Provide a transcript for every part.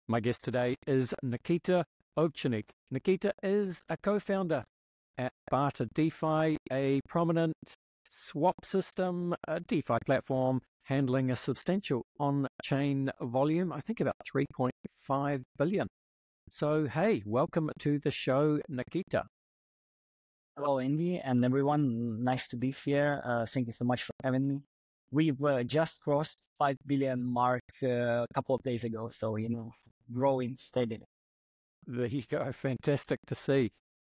My guest today is Nikita Ovchinnik. Nikita is a co-founder at Barter DeFi, a prominent swap system, a DeFi platform handling a substantial on-chain volume, I think about 3.5 billion. So, hey, welcome to the show, Nikita. Hello, Andy, and everyone. Nice to be here. Thank you so much for having me. We've just crossed 5 billion mark a couple of days ago, so, growing steadily. There you go. Fantastic to see.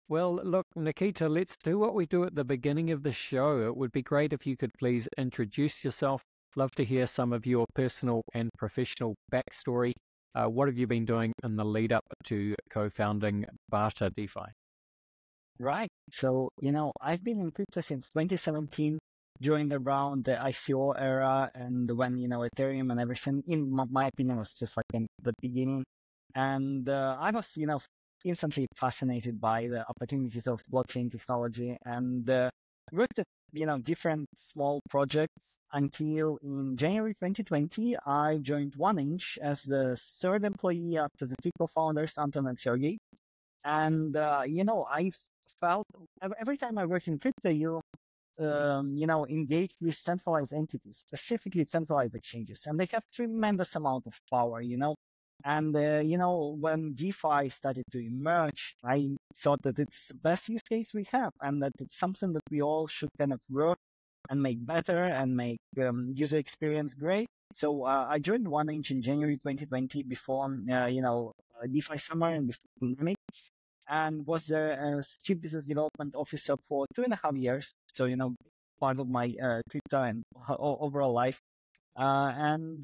Well, look, Nikita, let's do what we do at the beginning of the show. It would be great if you could please introduce yourself. Love to hear some of your personal and professional backstory. What have you been doing in the lead up to co-founding Barter DeFi? Right. So, I've been in crypto since 2017, joined around the ICO era, and when, Ethereum and everything, in my opinion, was just like in the beginning. And I was, instantly fascinated by the opportunities of blockchain technology and worked at, different small projects until in January 2020, I joined 1inch as the third employee after the two co-founders, Anton and Sergey. And, I felt every time I worked in crypto, engage with centralized entities, specifically centralized exchanges, and they have tremendous amount of power, And, when DeFi started to emerge, I thought that it's the best use case we have and that it's something that we all should kind of work and make better and make user experience great. So I joined 1inch in January 2020 before, DeFi summer and before the pandemic, and was the chief business development officer for 2.5 years. So, part of my crypto and overall life. Around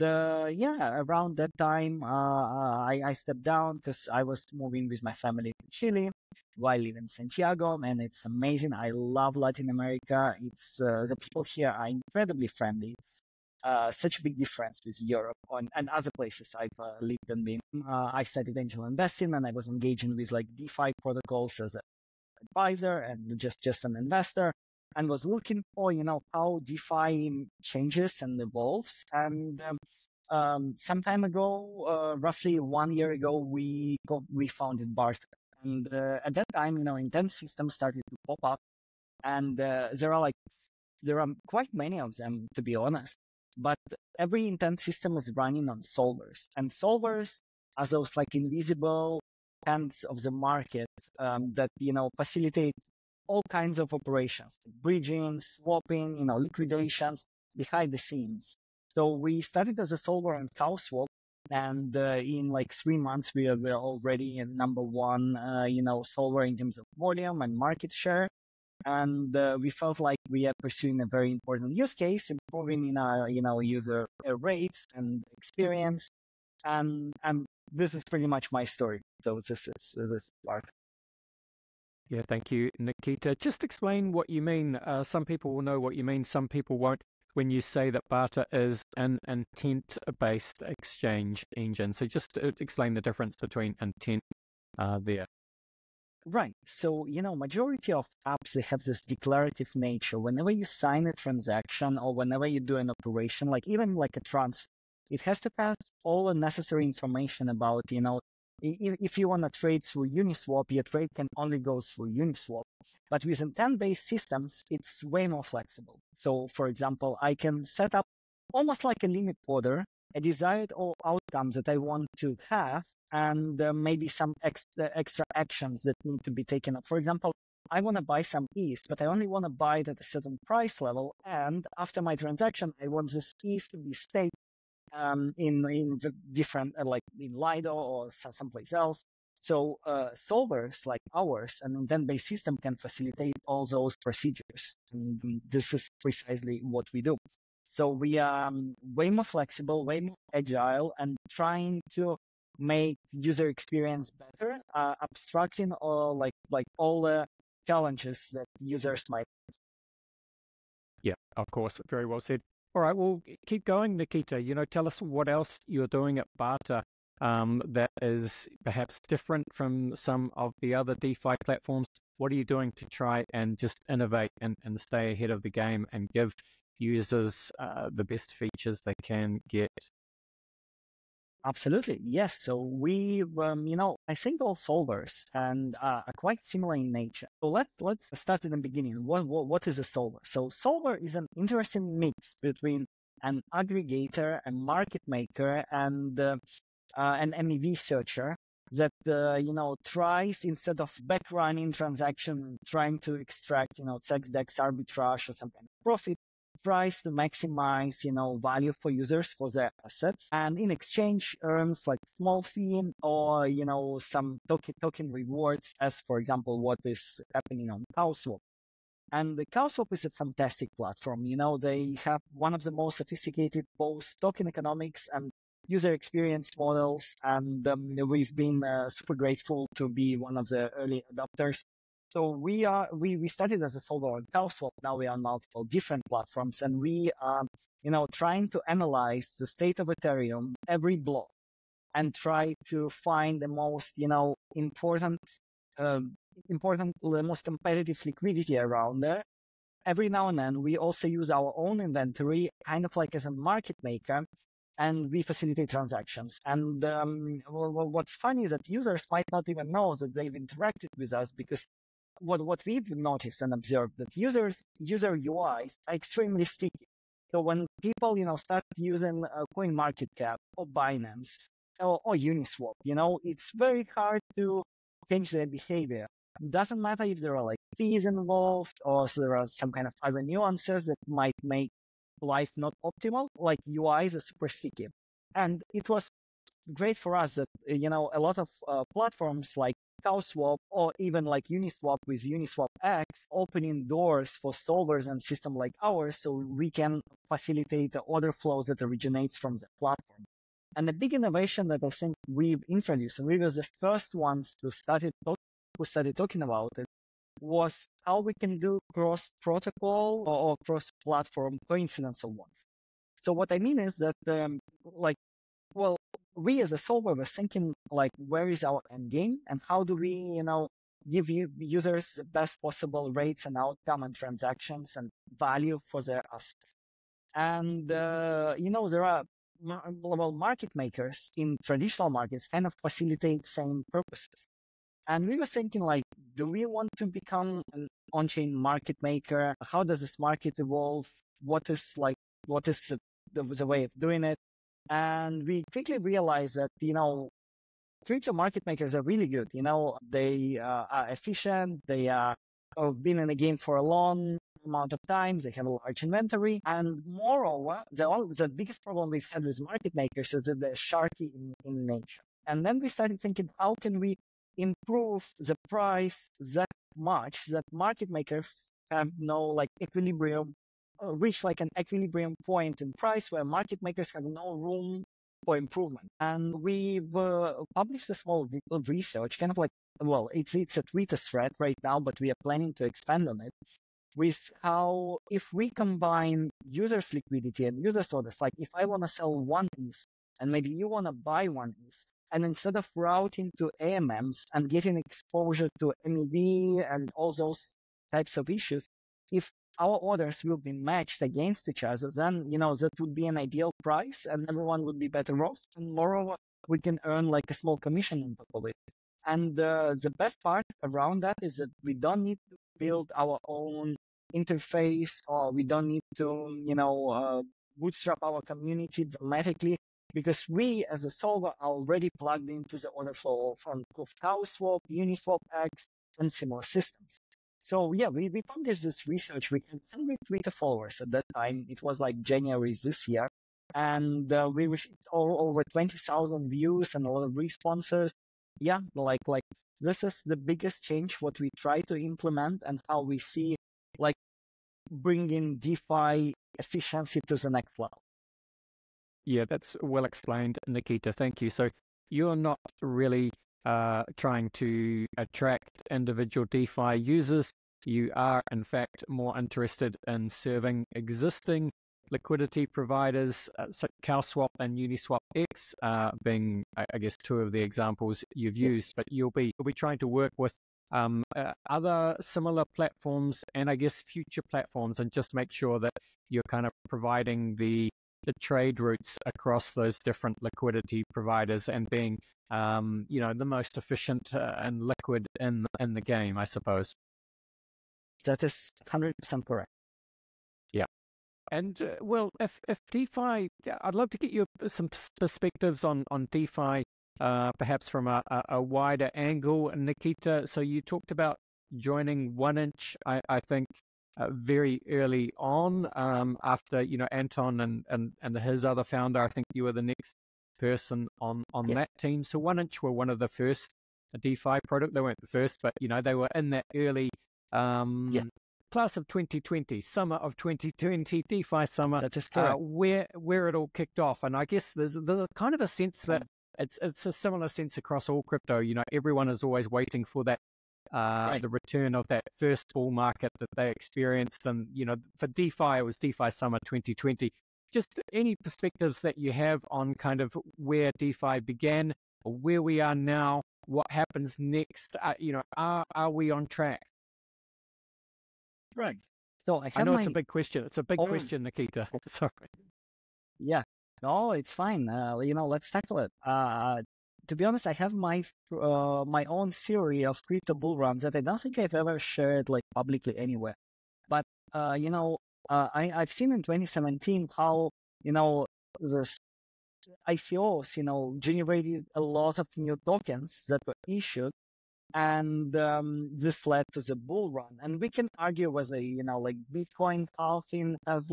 that time, I stepped down because I was moving with my family to Chile while living in Santiago, and it's amazing. I love Latin America. It's the people here are incredibly friendly. It's such a big difference with Europe and other places I've lived and been. I started angel investing, and I was engaging with like DeFi protocols as an advisor and just an investor, and was looking for, how DeFi changes and evolves. And some time ago, roughly 1 year ago, we founded Barter. And at that time, intent systems started to pop up, and there are quite many of them, to be honest. But every intent system is running on solvers, and solvers are those like invisible hands of the market that facilitate all kinds of operations, bridging, swapping, liquidations behind the scenes. So we started as a solver on CoW Swap, and in like 3 months we are already in number one, solver in terms of volume and market share. And we felt like we are pursuing a very important use case, improving in our, user rates and experience. And this is pretty much my story. So this is part. Yeah, thank you, Nikita. Just explain what you mean. Some people will know what you mean, some people won't, when you say that Barter is an intent-based exchange engine. So just explain the difference between intent there. Right. So, majority of apps, they have this declarative nature. Whenever you sign a transaction or whenever you do an operation, like even like a transfer, it has to pass all the necessary information about, if you want to trade through Uniswap, your trade can only go through Uniswap. But with intent-based systems, it's way more flexible. So, for example, I can set up almost like a limit order, a desired outcome that I want to have, and maybe some extra actions that need to be taken up. For example, I want to buy some ETH, but I only want to buy it at a certain price level. And after my transaction, I want this ETH to be staked in the different, like in Lido or someplace else. So solvers like ours, an intent-based system, can facilitate all those procedures. And this is precisely what we do. So we are way more flexible, way more agile, and trying to make user experience better, abstracting all like all the challenges that users might have. Yeah, of course. Very well said. All right, well, keep going, Nikita. Tell us what else you're doing at Barter that is perhaps different from some of the other DeFi platforms. What are you doing to try and just innovate and stay ahead of the game and give users the best features they can get? Absolutely, yes. So we, I think all solvers and are quite similar in nature. So let's start at the beginning. What is a solver? So solver is an interesting mix between an aggregator, a market maker, and an MEV searcher that tries, instead of back running transaction, trying to extract tax dex arbitrage or some kind of profit, tries to maximize value for users for their assets, and in exchange earns like small fee or some token rewards, as for example what is happening on CoW Swap. And the CoW Swap is a fantastic platform. They have one of the most sophisticated both token economics and user experience models, and we've been super grateful to be one of the early adopters. So we started as a solver on CoW Swap. Now we are on multiple different platforms, and we are trying to analyze the state of Ethereum every block and try to find the most important the most competitive liquidity around there. Every now and then, we also use our own inventory, kind of like as a market maker, and we facilitate transactions. And what's funny is that users might not even know that they've interacted with us, because what we've noticed and observed that user UIs are extremely sticky. So when people start using CoinMarketCap or Binance or Uniswap, it's very hard to change their behavior. It doesn't matter if there are like fees involved or there are some kind of other nuances that might make life not optimal. Like UIs are super sticky, and it was great for us that a lot of platforms like CoW Swap or even like Uniswap with UniswapX opening doors for solvers and system like ours, so we can facilitate the order flows that originates from the platform. And the big innovation that I think we've introduced, and we were the first ones who started talking about it, was how we can do cross-protocol or cross-platform coincidence of ones. So what I mean is that, we as a solver were thinking like, where is our end game and how do we, give users the best possible rates and outcome and transactions and value for their assets. And, there are market makers in traditional markets kind of facilitate same purposes. And we were thinking like, do we want to become an on-chain market maker? How does this market evolve? What is the way of doing it? And we quickly realized that, crypto market makers are really good. They are efficient. They have been in the game for a long amount of time. They have a large inventory. And moreover, the biggest problem we've had with market makers is that they're sharky in nature. And then we started thinking, how can we improve the price that much that market makers have no equilibrium, reach like an equilibrium point in price where market makers have no room for improvement. And we've published a small research, kind of like, it's a Twitter thread right now, but we are planning to expand on it, with how if we combine users' liquidity and users' orders, like if I want to sell one ETH and maybe you want to buy one ETH, and instead of routing to AMMs and getting exposure to MEV and all those types of issues, if our orders will be matched against each other, then, that would be an ideal price and everyone would be better off. And moreover, we can earn like a small commission on top of it. And the best part around that is that we don't need to build our own interface, or we don't need to, bootstrap our community dramatically, because we as a solver are already plugged into the order flow from CoW Swap, UniswapX, and similar systems. So yeah, we published this research. We had 100 Twitter followers at that time. It was like January this year. And we received over 20,000 views and a lot of responses. Yeah, like this is the biggest change what we try to implement and how we see bringing DeFi efficiency to the next level. Yeah, that's well explained, Nikita. Thank you. So you're not really trying to attract individual DeFi users. You are, in fact, more interested in serving existing liquidity providers, CoW Swap and UniswapX being, I guess, two of the examples you've used. But you'll be trying to work with other similar platforms and I guess future platforms, and just make sure that you're kind of providing the the trade routes across those different liquidity providers and being, the most efficient and liquid in the game, I suppose. That is 100% correct. Yeah. And well, if DeFi, I'd love to get your some perspectives on DeFi, perhaps from a wider angle, Nikita. So you talked about joining 1inch, I think, very early on, after Anton and his other founder. I think you were the next person on that team. So 1inch were one of the first DeFi product. They weren't the first, but they were in that early. Class of 2020, summer of 2020, DeFi summer, that is correct. Where it all kicked off. And I guess there's a kind of a sense that it's a similar sense across all crypto. Everyone is always waiting for that the return of that first bull market that they experienced. And for DeFi, it was DeFi summer 2020. Just any perspectives that you have on kind of where DeFi began, or where we are now, what happens next? Are we on track? Right. So I know it's a big question. It's a big question, Nikita. Sorry. Yeah. No, it's fine. Let's tackle it. To be honest, I have my own theory of crypto bull runs that I don't think I've ever shared publicly anywhere. But I've seen in 2017 how the ICOs generated a lot of new tokens that were issued. And this led to the bull run. And we can argue whether, Bitcoin halving has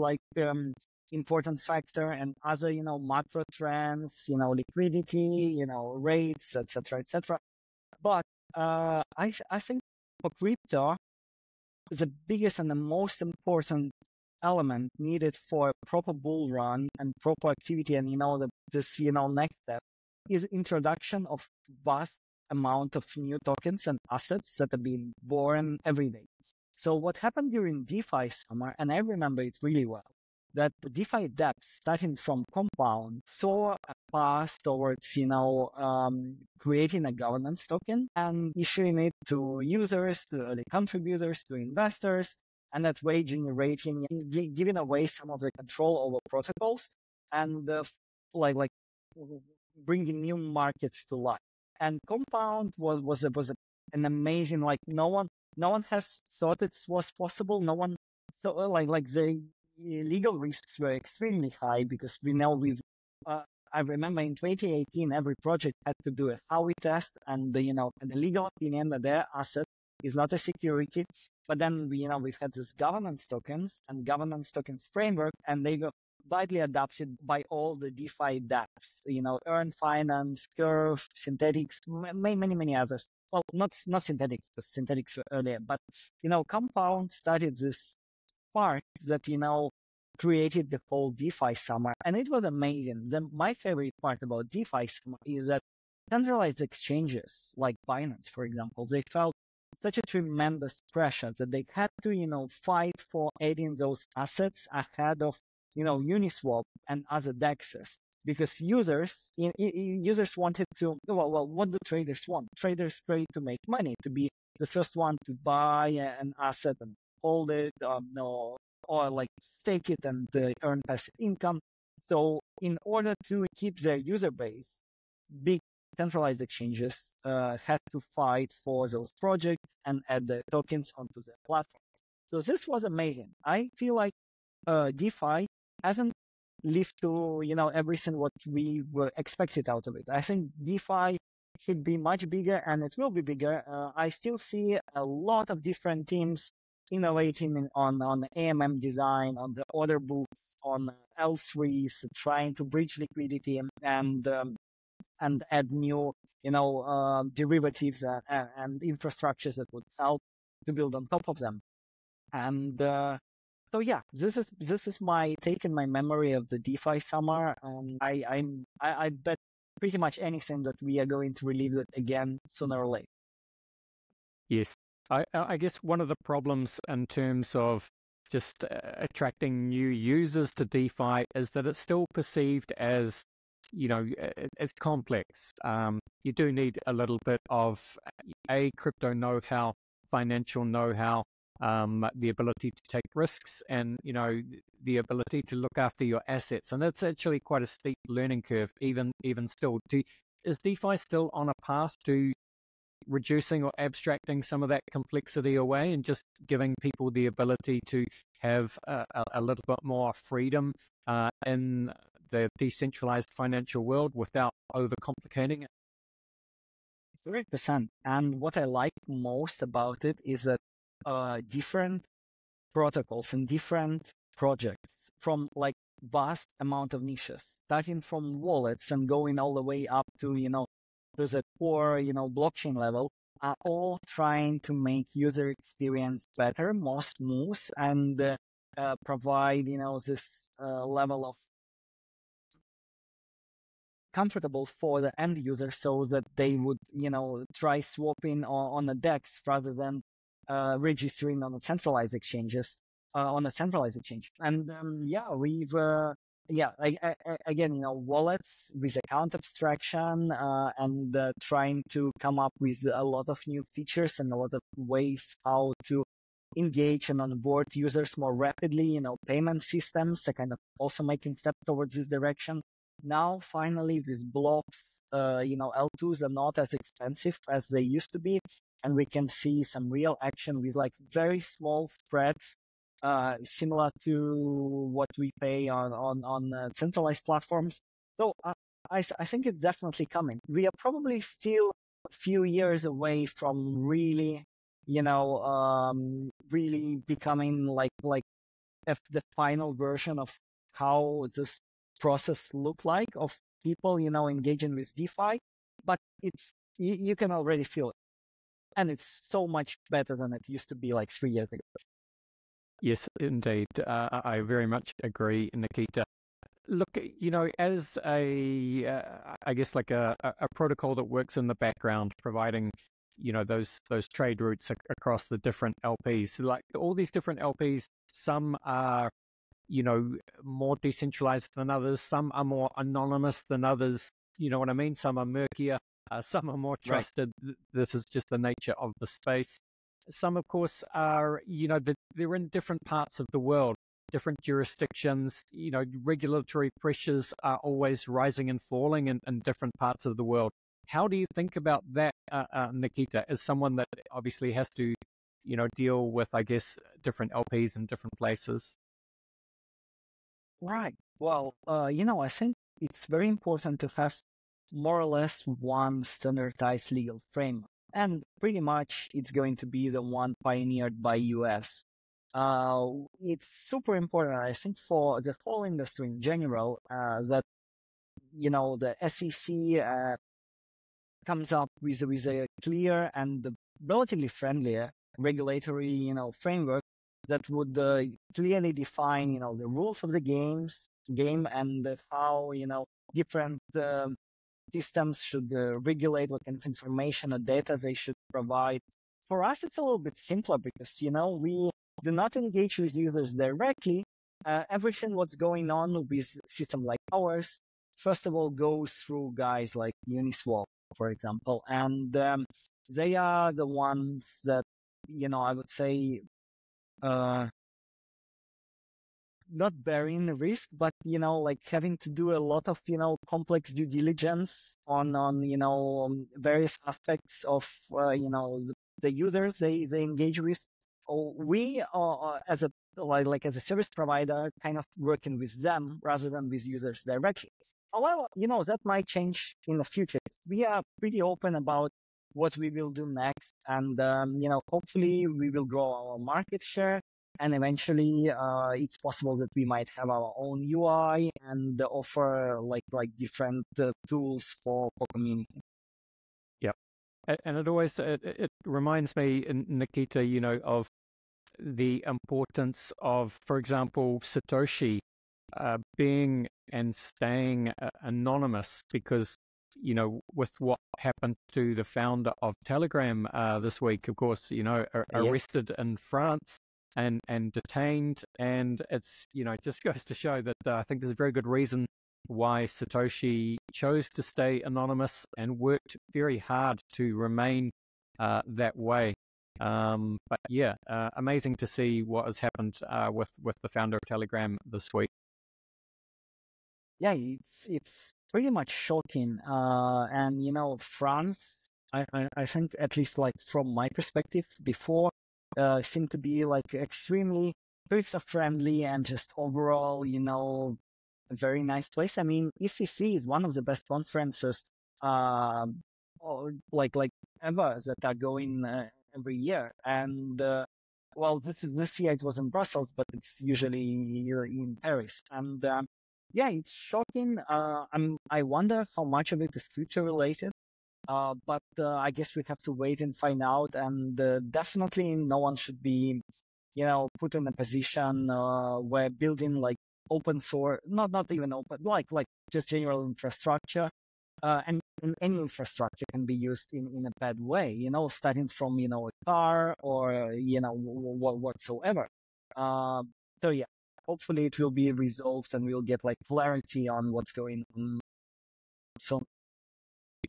important factor and other, macro trends, liquidity, rates, etc., etc. But I think for crypto, the biggest and the most important element needed for a proper bull run and proper activity and, this next step is introduction of vast amount of new tokens and assets that are being born every day. So what happened during DeFi summer, and I remember it really well, that the DeFi dApps, starting from Compound, saw a path towards, creating a governance token and issuing it to users, to early contributors, to investors, and that way generating, giving away some of the control over protocols and bringing new markets to life. And Compound was an amazing, no one has thought it was possible. No one, so the legal risks were extremely high because we know I remember in 2018 every project had to do a Howey test and the legal opinion that their asset is not a security. But then we've had this governance tokens and governance tokens framework, and they were widely adopted by all the DeFi dApps, Earn Finance, Curve, Synthetics, many others. Well, not Synthetics, because Synthetics were earlier, but, Compound started this spark that, created the whole DeFi summer. And it was amazing. My favorite part about DeFi summer is that centralized exchanges like Binance, for example, they felt such a tremendous pressure that they had to, fight for adding those assets ahead of Uniswap and other DEXs, because users wanted to, well, what do traders want? Traders trade to make money, to be the first one to buy an asset and hold it, or stake it and earn passive income. So in order to keep their user base, big centralized exchanges had to fight for those projects and add the tokens onto their platform. So this was amazing. I feel like DeFi hasn't lived to everything what we were expected out of it. I think DeFi should be much bigger, and it will be bigger. I still see a lot of different teams innovating on AMM design, on the order books, on L3s, trying to bridge liquidity and add new derivatives and infrastructures that would help to build on top of them. And so yeah, this is my take and my memory of the DeFi summer. I bet pretty much anything that we are going to relive it again sooner or later. Yes, I guess one of the problems in terms of just attracting new users to DeFi is that it's still perceived as it's complex. You do need a little bit of crypto know-how, financial know-how. the ability to take risks, and the ability to look after your assets. And it's actually quite a steep learning curve, even still. Is DeFi still on a path to reducing or abstracting some of that complexity away and just giving people the ability to have a little bit more freedom in the decentralized financial world without overcomplicating it? 30%. And what I like most about it is that different protocols and different projects from like vast amount of niches, starting from wallets and going all the way up to, to the core, blockchain level, are all trying to make user experience better, more smooth, and provide, this level of comfortable for the end user so that they would, try swapping on the DEX rather than registering on the centralized exchanges, on a centralized exchange. And again, wallets with account abstraction and trying to come up with a lot of new features and a lot of ways how to engage and onboard users more rapidly, payment systems are kind of also making steps towards this direction. Now, finally, with blocks, L2s are not as expensive as they used to be, and we can see some real action with like very small spreads, similar to what we pay on centralized platforms. So I think it's definitely coming. We are probably still a few years away from really, really becoming like the final version of how this process look like of people, engaging with DeFi, but you can already feel it. And it's so much better than it used to be like 3 years ago. Yes, indeed. I very much agree, Nikita. Look, as I guess like a protocol that works in the background, providing, those trade routes across the different LPs. Like all these different LPs, some are, more decentralized than others. Some are more anonymous than others. You know what I mean? Some are murkier. Some are more trusted. Right. This is just the nature of the space. Some, of course, are, they're in different parts of the world, different jurisdictions. Regulatory pressures are always rising and falling in different parts of the world. How do you think about that, Nikita, as someone that obviously has to, deal with, I guess, different LPs in different places? Right. Well, I think it's very important to have more or less one standardized legal framework. And pretty much it's going to be the one pioneered by US. It's super important, I think, for the whole industry in general, that, the SEC comes up with a clear and relatively friendly regulatory, framework that would clearly define, the rules of the game and how, different systems should regulate what kind of information or data they should provide. For us, it's a little bit simpler because, we do not engage with users directly. Everything what's going on with a system like ours, first of all, goes through guys like Uniswap, for example, and they are the ones that, I would say, not bearing the risk, but, like having to do a lot of, complex due diligence on various aspects of, the users they engage with. We are, as a service provider, kind of working with them rather than with users directly. However, that might change in the future. We are pretty open about what we will do next, and hopefully we will grow our market share. And eventually, it's possible that we might have our own UI and offer like different tools for community. Yeah, and it always it reminds me, Nikita, of the importance of, for example, Satoshi being and staying anonymous, because with what happened to the founder of Telegram this week, of course, arrested in France and detained, and it's just goes to show that I think there's a very good reason why Satoshi chose to stay anonymous and worked very hard to remain that way. But yeah, amazing to see what has happened with the founder of Telegram this week. Yeah, it's pretty much shocking. And France, I think, at least like from my perspective, before seemed to be like extremely crypto friendly and just overall, a very nice place. I mean, ECC is one of the best conferences, uh, like ever that are going every year. And well, this year it was in Brussels, but it's usually in Paris. And yeah, it's shocking. I wonder how much of it is future related. But I guess we have to wait and find out. And definitely no one should be, put in a position where building like open source, not even open, like just general infrastructure, and any infrastructure can be used in a bad way. Starting from a car or whatsoever. Uh, so yeah, hopefully it will be resolved and we'll get like clarity on what's going on. So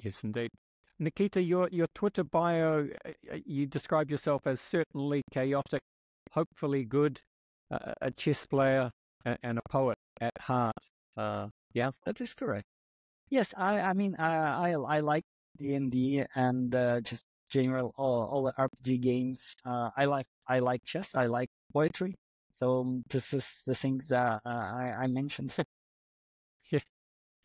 Yes, indeed. Nikita, your Twitter bio, you describe yourself as certainly chaotic, hopefully good, a chess player, and a poet at heart. Yeah. that is correct. Yes, I mean I like D&D and just general all the RPG games. I like chess. I like poetry. So this is the things that I mentioned. Yeah,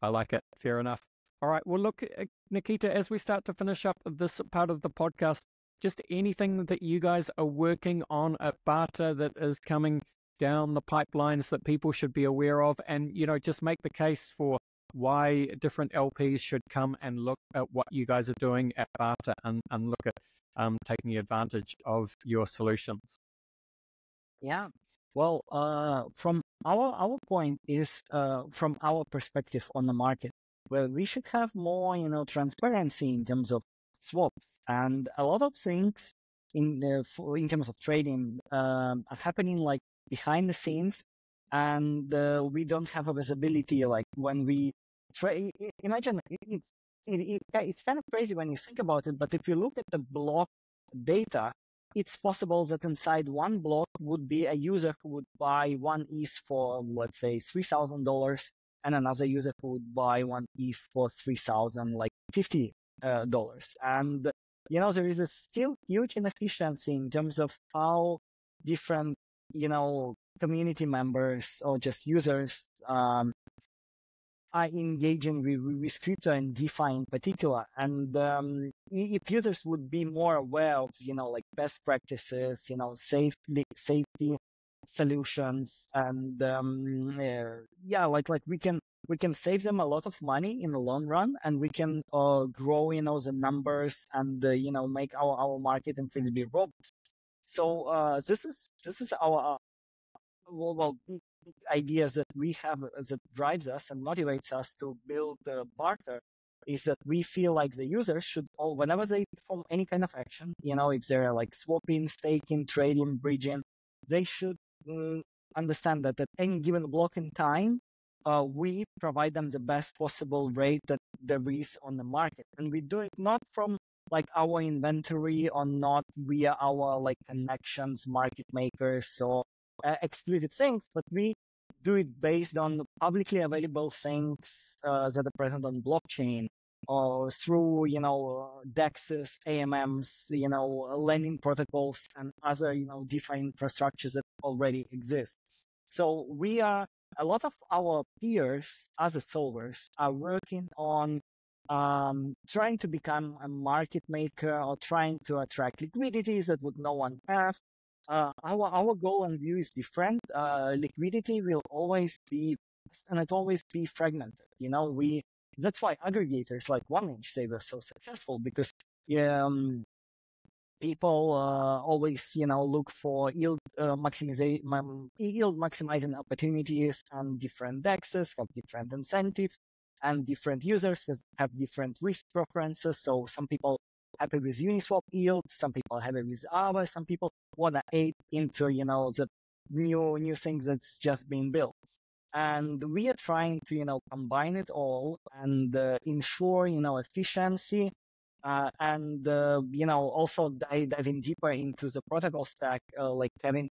I like it. Fair enough. All right. Well, look, Nikita, as we start to finish up this part of the podcast, just anything that you guys are working on at Barter that is coming down the pipelines that people should be aware of, and just make the case for why different LPs should come and look at what you guys are doing at Barter and look at taking advantage of your solutions. Yeah. Well, from our point is from our perspective on the market, well, we should have more, transparency in terms of swaps, and a lot of things in terms of trading are happening like behind the scenes, and we don't have a visibility like when we trade. Imagine it's kind of crazy when you think about it, but if you look at the block data, it's possible that inside one block would be a user who would buy one ETH for, let's say, $3,000, and another user who would buy one ETH for 3,000, like $50. And there is a still huge inefficiency in terms of how different community members or just users are engaging with crypto and DeFi in particular. And if users would be more aware of, like best practices, safety solutions, and yeah, like we can save them a lot of money in the long run, and we can grow, the numbers and make our market incredibly robust. So this is our big ideas that we have that drives us and motivates us to build Barter is that we feel like the users should all, whenever they perform any kind of action, if they're like swapping, staking, trading, bridging, they should understand that at any given block in time, we provide them the best possible rate that there is on the market. And we do it not from like our inventory or not via our like connections, market makers, or exclusive things, but we do it based on publicly available things that are present on blockchain or through, DEXs, AMMs, lending protocols and other, DeFi infrastructures that already exist. So a lot of our peers, other solvers, are working on trying to become a market maker or trying to attract liquidities that would no one have. Our goal and view is different. Liquidity will always be, and it always be fragmented. That's why aggregators like OneInch, they were so successful because people always, look for yield maximizing opportunities, and different DEXs have different incentives, and different users have different risk preferences. So some people happy with Uniswap yield, some people happy with Aave, some people want to aid into, the new things that's just being built. And we are trying to, combine it all and ensure, efficiency Also diving deeper into the protocol stack, like having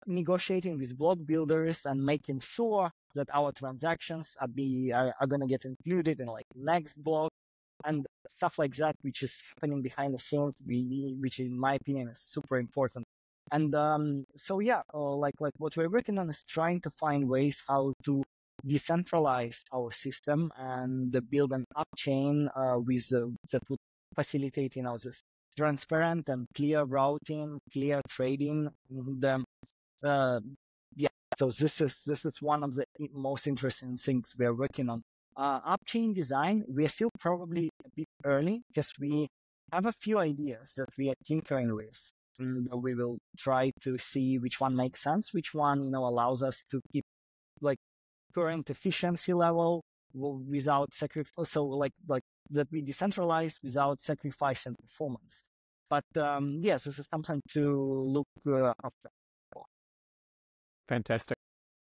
negotiating with block builders and making sure that our transactions are going to get included in like next block and stuff like that, which is happening behind the scenes, which in my opinion is super important. And like what we're working on is trying to find ways how to decentralize our system and build an upchain that would facilitate, this transparent and clear routing, clear trading. And, uh, yeah, so this is one of the most interesting things we are working on. Upchain design, we are still probably a bit early because we have a few ideas that we are tinkering with. And we will try to see which one makes sense, which one allows us to keep like current efficiency level without sacrifice. So like that we decentralize without sacrificing performance. But yes, this is something to look after. Fantastic.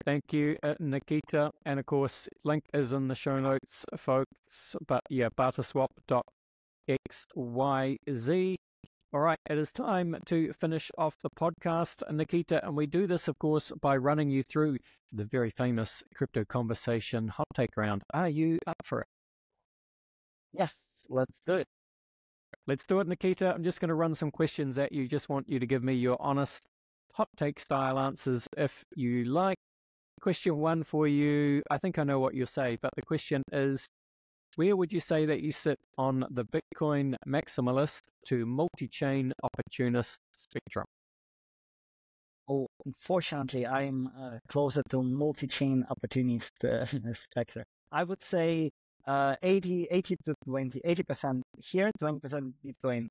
Thank you, Nikita. And of course, link is in the show notes, folks. But yeah, barterswap.xyz. All right, it is time to finish off the podcast, Nikita, and we do this, of course, by running you through the very famous crypto conversation hot take round. Are you up for it? Yes, let's do it. Let's do it, Nikita. I'm just going to run some questions at you. Just want you to give me your honest hot take style answers if you like. Question one for you. I think I know what you'll say, but the question is, where would you say that you sit on the Bitcoin maximalist to multi-chain opportunist spectrum? Oh, unfortunately, I'm closer to multi-chain opportunist spectrum. I would say 80 to 20, 80% here, 20% Bitcoin.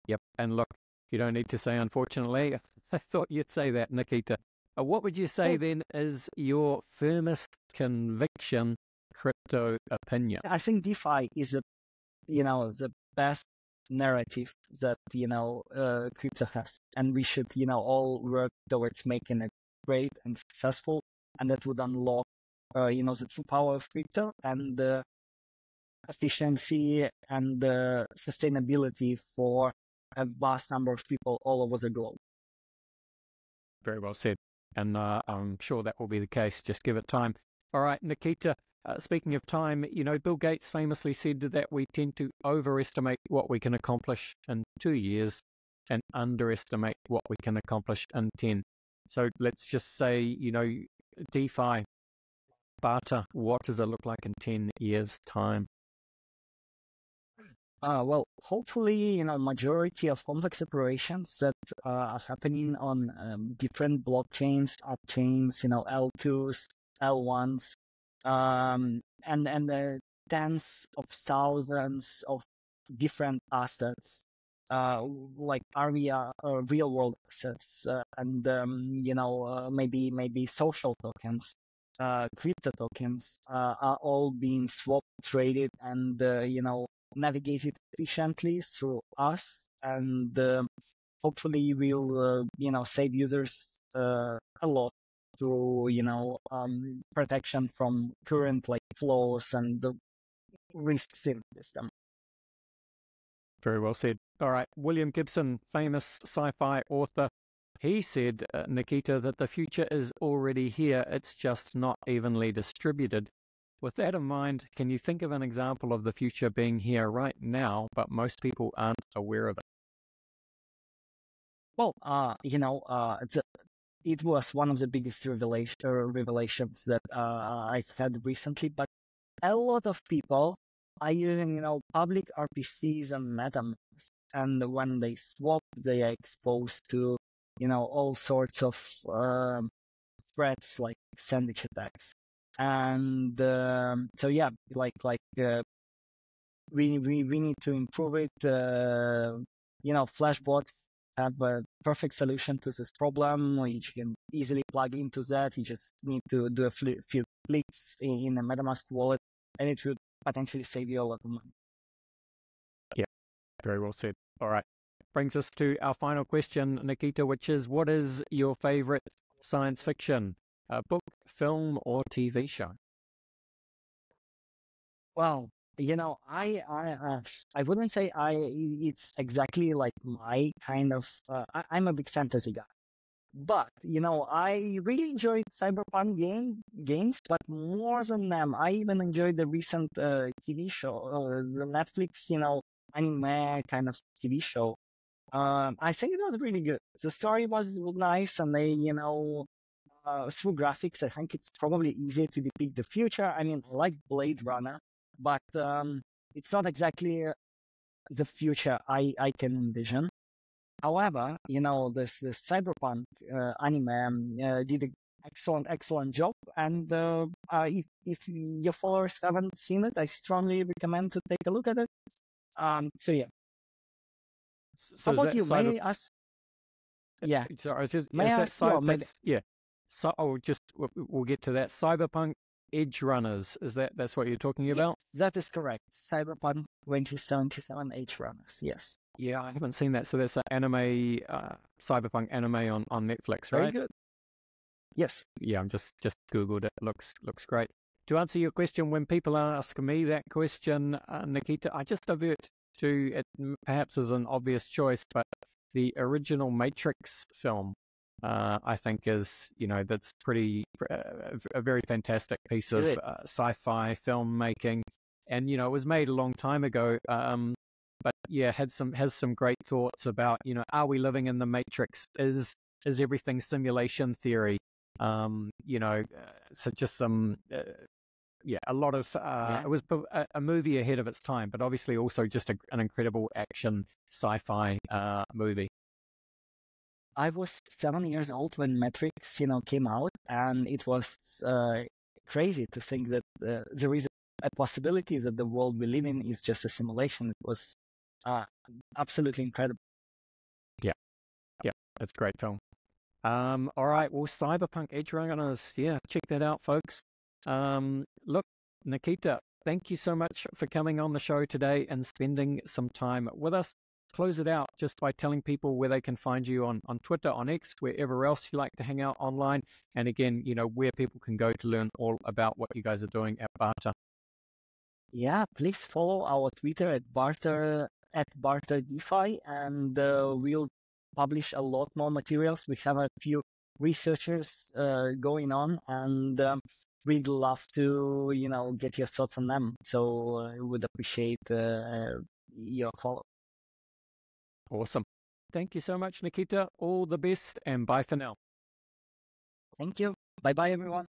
Yep, and look, you don't need to say unfortunately. I thought you'd say that, Nikita. What would you say then is your firmest conviction crypto opinion? I think DeFi is the best narrative that crypto has, and we should all work towards making it great and successful, and that would unlock the true power of crypto and the efficiency and the sustainability for a vast number of people all over the globe. Very well said, and I'm sure that will be the case. Just give it time. All right, Nikita. Speaking of time, Bill Gates famously said that we tend to overestimate what we can accomplish in 2 years and underestimate what we can accomplish in 10. So let's just say, DeFi, Barter, what does it look like in 10 years' time? Well, hopefully, majority of complex operations that are happening on different blockchains, upchains, L2s, L1s, and the tens of thousands of different assets, like RVR, real world assets, and maybe social tokens, crypto tokens, are all being swapped, traded, and navigated efficiently through us, and hopefully we'll save users a lot through protection from current flows and the risks in the system. Very well said. All right, William Gibson, famous sci-fi author, he said, Nikita, that the future is already here. It's just not evenly distributed. With that in mind, can you think of an example of the future being here right now, but most people aren't aware of it? Well, it was one of the biggest revelations that I've had recently, but a lot of people are using, public RPCs and MetaMask, and when they swap, they are exposed to, all sorts of threats like sandwich attacks. And so yeah, we need to improve it. Flashbots have a perfect solution to this problem. You can easily plug into that. You just need to do a few clicks in a MetaMask wallet, and it would potentially save you a lot of money. Yeah, very well said. All right. Brings us to our final question, Nikita, which is, what is your favorite science fiction, book, film, or TV show? Well, I wouldn't say it's exactly like my kind of, I'm a big fantasy guy. But, I really enjoyed cyberpunk games, but more than them, I even enjoyed the recent TV show, the Netflix, anime kind of TV show. I think it was really good. The story was nice, and they, through graphics, I think it's probably easier to depict the future. I mean, I like Blade Runner, but it's not exactly the future I can envision. However, this cyberpunk anime did an excellent job, and if your followers haven't seen it, I strongly recommend to take a look at it. So yeah. So How is about that you? cyber? May I ask? Yeah. So I was just, May is I that ask you? Or maybe, that's yeah. So we'll get to that. Cyberpunk Edge Runners. That's what you're talking yes, about? that is correct. Cyberpunk 2077 H runners. Yes. Yeah, I haven't seen that. So that's an anime, cyberpunk anime on Netflix, Very right? good. Yes. Yeah, I'm just googled it. Looks great. To answer your question, when people ask me that question, Nikita, I just divert to it. Perhaps as an obvious choice, but the original Matrix film, I think is that's pretty a very fantastic piece of Good. sci-fi filmmaking, and it was made a long time ago. But yeah, has some great thoughts about are we living in the Matrix? Is everything simulation theory? So just some yeah, a lot of Yeah. it was a movie ahead of its time, but obviously also just an incredible action sci-fi movie. I was 7 years old when Matrix, came out, and it was crazy to think that there is a possibility that the world we live in is just a simulation. It was uh, absolutely incredible. Yeah, yeah, it's a great film. All right, well, Cyberpunk Edge Runners, yeah, check that out, folks. Look, Nikita, thank you so much for coming on the show today and spending some time with us. Close it out just by telling people where they can find you on Twitter, on X, wherever else you like to hang out online. And again, where people can go to learn all about what you guys are doing at Barter. Yeah, please follow our Twitter at Barter DeFi, and we'll publish a lot more materials. We have a few researchers going on, and we'd love to, get your thoughts on them. So I would appreciate your follow. Awesome. Thank you so much, Nikita. All the best and bye for now. Thank you. Bye bye, everyone.